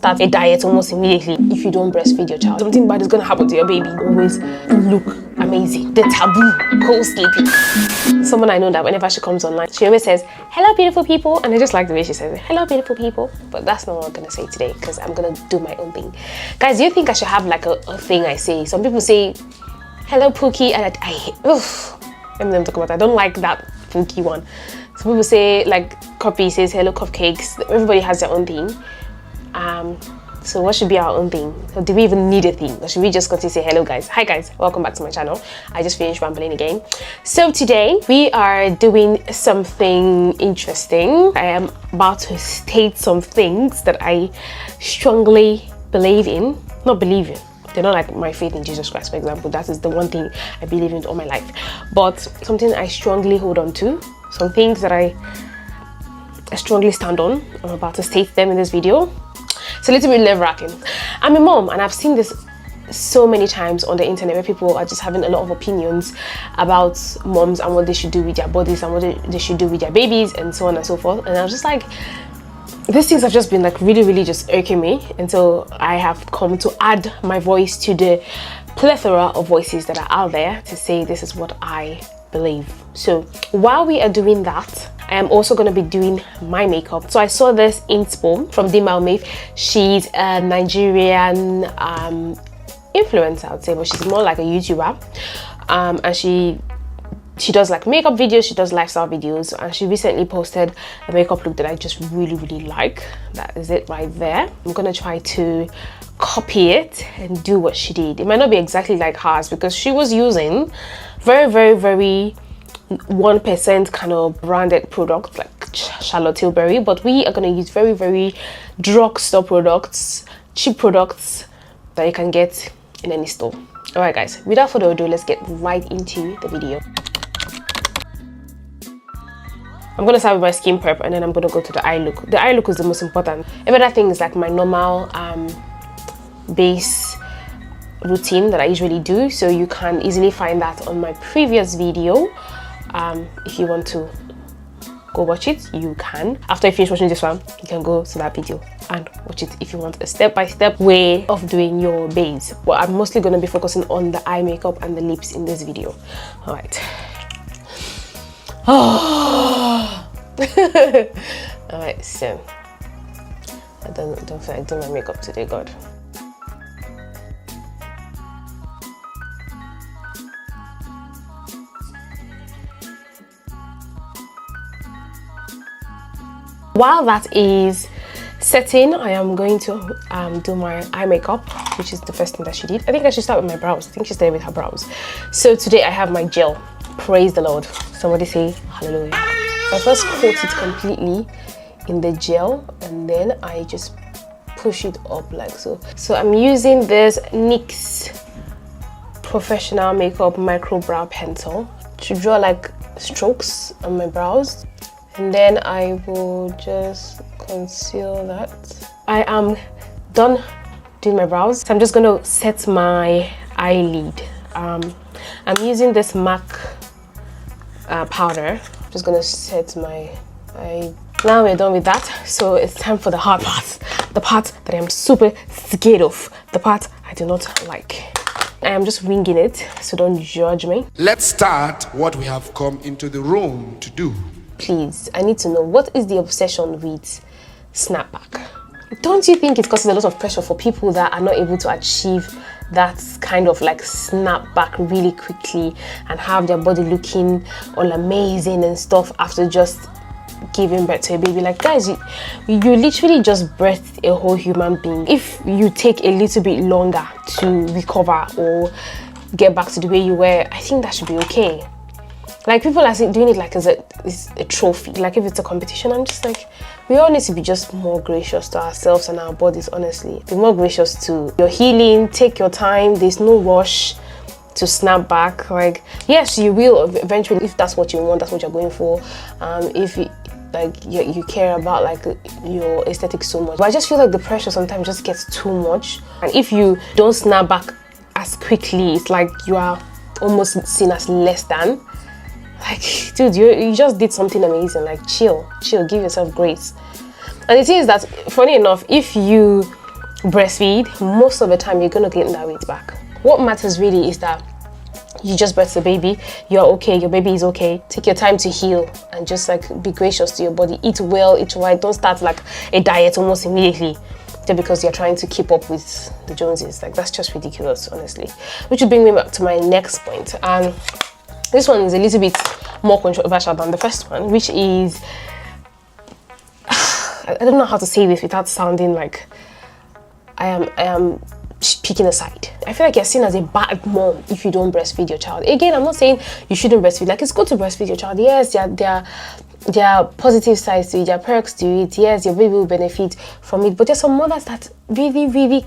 start a diet almost immediately if you don't breastfeed your child. Something bad is gonna happen to your baby. Always look amazing. The taboo, cold sleeping. Someone I know that whenever she comes online, she always says, "Hello, beautiful people," and I just like the way she says it. "Hello, beautiful people." But that's not what I'm gonna say today because I'm gonna do my own thing. Guys, do you think I should have like a thing I say? Some people say, "Hello, Pookie," and I hate. Oof. Let me talk about that. I don't like that Pookie one. Some people say like Copy says hello cupcakes. Everybody has their own thing. So what should be our own thing? Or do we even need a thing? Or should we just continue to say hello guys? Hi guys, welcome back to my channel. I just finished rambling again. So today we are doing something interesting. I am about to state some things that I strongly believe in. Not believe in. They're not like my faith in Jesus Christ, for example. That is the one thing I believe in all my life. But something I strongly hold on to. Some things that I strongly stand on. I'm about to state them in this video. It's a little bit nerve-wracking. I'm a mom and I've seen this so many times on the internet where people are just having a lot of opinions about moms and what they should do with their bodies and what they should do with their babies and so on and so forth. And I was just like, these things have just been like really just irking me. And so I have come to add my voice to the plethora of voices that are out there to say this is what I believe. So while we are doing that, I am also going to be doing my makeup. So I saw this inspo from Dima Omef. She's a Nigerian influencer, I would say, but she's more like a YouTuber. And she does like makeup videos, she does lifestyle videos, and she recently posted a makeup look that I just really like. That is it right there. I'm going to try to copy it and do what she did. It might not be exactly like hers because she was using very 1% kind of branded products like Charlotte Tilbury, but we are going to use very drugstore products, cheap products that you can get in any store. All right guys, without further ado, let's get right into the video. I'm going to start with my skin prep and then I'm going to go to the eye look. The eye look is the most important. Every other thing is like my normal base routine that I usually do, so you can easily find that on my previous video. If you want to go watch it, you can. After you finish watching this one, you can go to that video and watch it if you want a step-by-step way of doing your base. But I'm mostly going to be focusing on the eye makeup and the lips in this video. All right. Oh. All right, so I don't feel like doing my makeup today, God. While that is setting, I am going to do my eye makeup, which is the first thing that she did. I think I should start with my brows. I think she started with her brows. So today I have my gel. Praise the Lord. Somebody say hallelujah. I first coat it completely in the gel and then I just push it up like so. So I'm using this NYX Professional Makeup Micro Brow Pencil to draw like strokes on my brows. And then I will just conceal that. I am done doing my brows. So I'm just going to set my eyelid. I'm using this MAC powder. I'm just going to set my eye. Now we're done with that. So it's time for the hard part. The part that I'm super scared of. The part I do not like. I am just winging it, so don't judge me. Let's start what we have come into the room to do. Please, I need to know, what is the obsession with snapback? Don't you think it causes a lot of pressure for people that are not able to achieve that kind of like snapback really quickly and have their body looking all amazing and stuff after just giving birth to a baby? Like guys, you literally just birthed a whole human being. If you take a little bit longer to recover or get back to the way you were, I think that should be okay. Like people are doing it like as a trophy, like if it's a competition. I'm just like, we all need to be just more gracious to ourselves and our bodies, honestly. Be more gracious to your healing, take your time, there's no rush to snap back. Like yes, you will eventually, if that's what you want, that's what you're going for. If you care about like your aesthetics so much, but I just feel like the pressure sometimes just gets too much, and if you don't snap back as quickly, it's like you are almost seen as less than. Like, dude, you just did something amazing. Like, chill, give yourself grace. And the thing is that, funny enough, if you breastfeed, most of the time you're gonna gain that weight back. What matters really is that you just birth the baby, you're okay, your baby is okay. Take your time to heal and just like be gracious to your body. Eat well, eat right. Don't start like a diet almost immediately just because you're trying to keep up with the Joneses. Like, that's just ridiculous, honestly. Which will bring me back to my next point. And this one is a little bit more controversial than the first one, which is I don't know how to say this without sounding like I am picking a side. I feel like you're seen as a bad mom if you don't breastfeed your child. Again, I'm not saying you shouldn't breastfeed. Like, it's good to breastfeed your child. Yes, there are positive sides to it, there are perks to it. Yes, your baby will benefit from it. But there's some mothers that really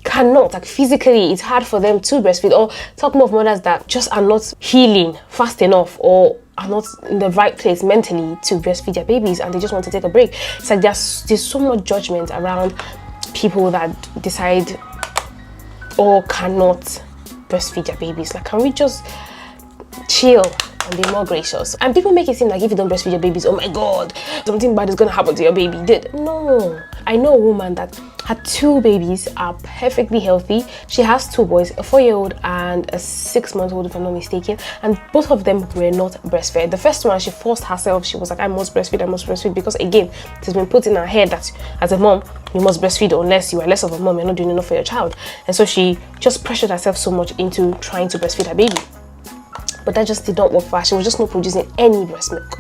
cannot, like physically, it's hard for them to breastfeed. Or talk more of mothers that just are not healing fast enough or are not in the right place mentally to breastfeed their babies, and they just want to take a break. It's like there's so much judgment around people that decide or cannot breastfeed their babies. Like, can we just chill and be more gracious? And people make it seem like if you don't breastfeed your babies, oh my god, something bad is gonna happen to your baby. No. I know a woman that had 2 babies, are perfectly healthy. She has 2 boys, a 4-year-old and a 6-month-old, if I'm not mistaken, and both of them were not breastfed. The first one, she forced herself. She was like, I must breastfeed, because again, it has been put in her head that as a mom, you must breastfeed, unless you are less of a mom, you're not doing enough for your child. And so she just pressured herself so much into trying to breastfeed her baby. But that just did not work for her. She was just not producing any breast milk.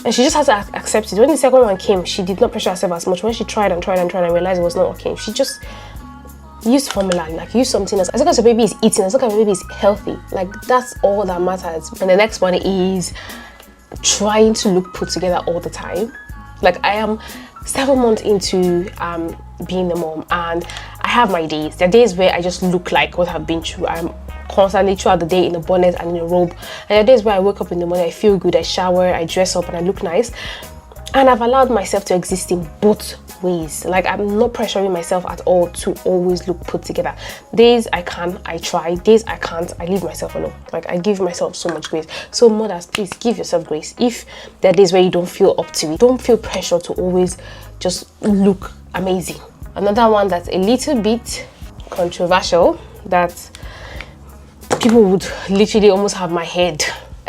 And she just had to accept it. When the second one came, she did not pressure herself as much. When she tried and realized it was not working, she just used formula, like use something else. As long as your baby is eating, as long as your baby is healthy, like that's all that matters. And the next one is trying to look put together all the time. Like, I am 7 months into being a mom, and I have my days. There are days where I just look like what I've been through. I'm constantly throughout the day in a bonnet and in a robe, and there are days where I wake up in the morning, I feel good, I shower, I dress up, and I look nice. And I've allowed myself to exist in both ways. Like, I'm not pressuring myself at all to always look put together. Days I can, I try. Days I can't, I leave myself alone. Like, I give myself so much grace. So mothers, please give yourself grace. If there are days where you don't feel up to it, don't feel pressure to always just look amazing. Another one that's a little bit controversial, that people would literally almost have my head.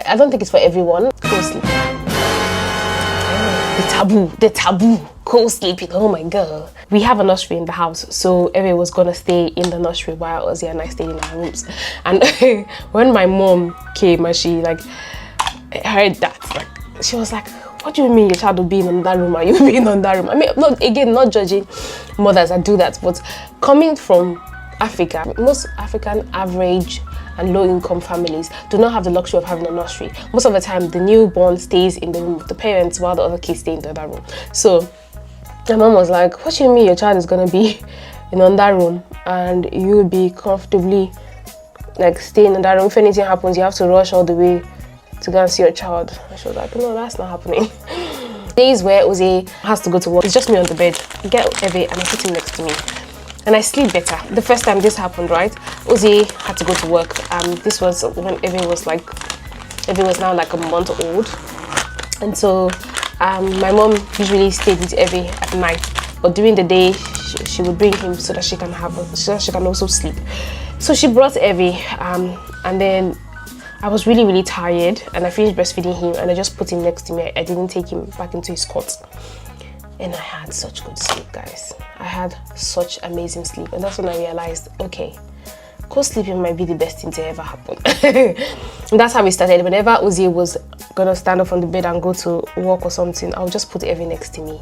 I don't think it's for everyone. Co-sleeping. The taboo. Co-sleeping. Oh my god. We have a nursery in the house, so Eve was gonna stay in the nursery while Ozzy and I stayed in our rooms. And when my mom came and she like heard that, like, she was like, what do you mean your child will be in another room? Are you being in another room? I mean, not judging mothers that do that, but coming from Africa, most African average and low-income families do not have the luxury of having a nursery. Most of the time, the newborn stays in the room with the parents while the other kids stay in the other room. So my mom was like, what do you mean your child is going to be in another room and you will be comfortably like staying in that room? If anything happens, you have to rush all the way to go and see your child. And she was like, no, that's not happening. Days where Uzi has to go to work, it's just me on the bed. Get Eve and I put him next to me. And I sleep better. The first time this happened, right? Uzi had to go to work. This was when Eve was now like a month old. And so my mom usually stayed with Eve at night. But during the day, she would bring him so that she can also sleep. So she brought Eve, and then I was really tired, and I finished breastfeeding him, and I just put him next to me. I didn't take him back into his cot. And I had such good sleep, guys. I had such amazing sleep. And that's when I realized, okay, co-sleeping might be the best thing to ever happen. And that's how we started. Whenever Uzi was gonna stand up on the bed and go to work or something, I would just put Evie next to me.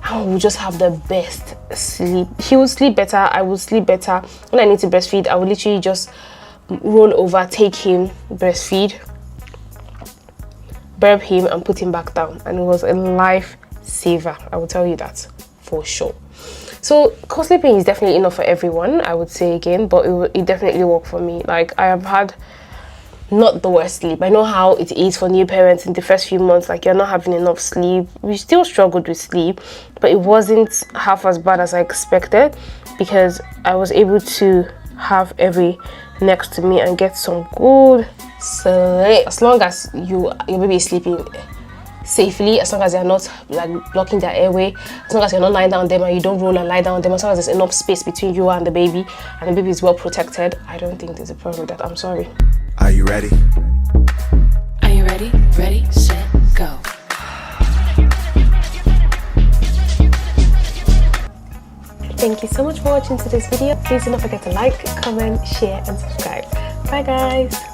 And we would just have the best sleep. He would sleep better, I would sleep better. When I need to breastfeed, I would literally just roll over, take him, breastfeed, burp him, and put him back down. And it was a lifesaver, I will tell you that for sure. So co-sleeping is definitely enough for everyone, I would say again, but it definitely worked for me. Like, I have had not the worst sleep. I know how it is for new parents in the first few months, like you're not having enough sleep. We still struggled with sleep, but it wasn't half as bad as I expected because I was able to have Evie next to me and get some good sleep. As long as your baby is sleeping, safely, as long as they're not like blocking their airway, as long as you're not lying down on them and you don't roll and lie down on them, as long as there's enough space between you and the baby is well protected, I don't think there's a problem with that. I'm sorry. Are you ready? Are you ready? Ready, set, go. Thank you so much for watching today's video. Please do not forget to like, comment, share and subscribe. Bye guys.